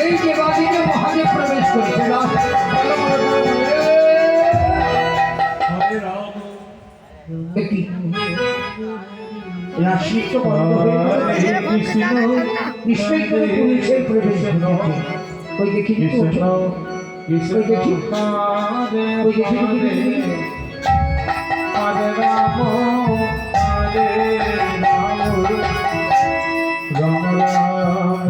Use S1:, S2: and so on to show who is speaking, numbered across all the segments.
S1: এই যে বাদিকে মহাদেব প্রবেশ করেছে রাশিত্ব বন্ধ হয়ে নিশ্চয়ই করে পুলিশের প্রবেশ ঘটেছে। ওই দেখি ওই দেখি ওই দেখি
S2: হরে রাম হরে রাম রাম রাম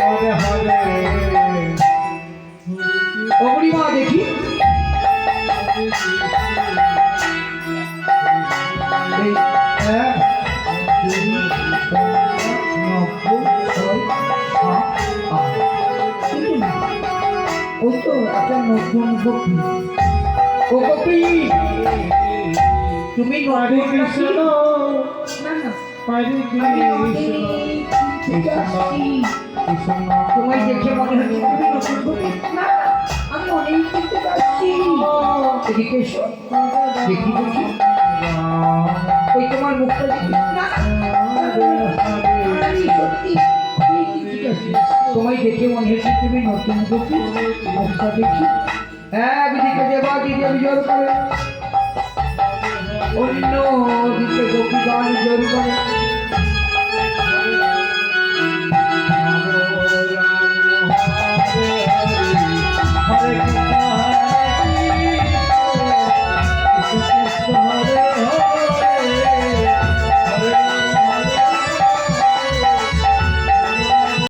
S2: হরে হরে
S1: অগ্নি মা দেখি এই 1 2 ওই তো একটা নতুন গোপী ও গোপী তুমি
S2: হরে কৃষ্ণ
S1: না না
S2: হরে কৃষ্ণ
S1: তোমায় দেখে মনে হচ্ছে তুমি নতুন গোপী না আমি অনেক কিছু পাচ্ছি এদিকে এসো দেখি দেখি ওই তোমার মুখটা দেখি না সত্যি তোমায় দেখে মনে হচ্ছে তুমি নতুন গোপী মুখটা দেখি হ্যাঁ দিকে দেবা দিদি আমি জোর করে অন্য দিকে গোপী গান জোর করে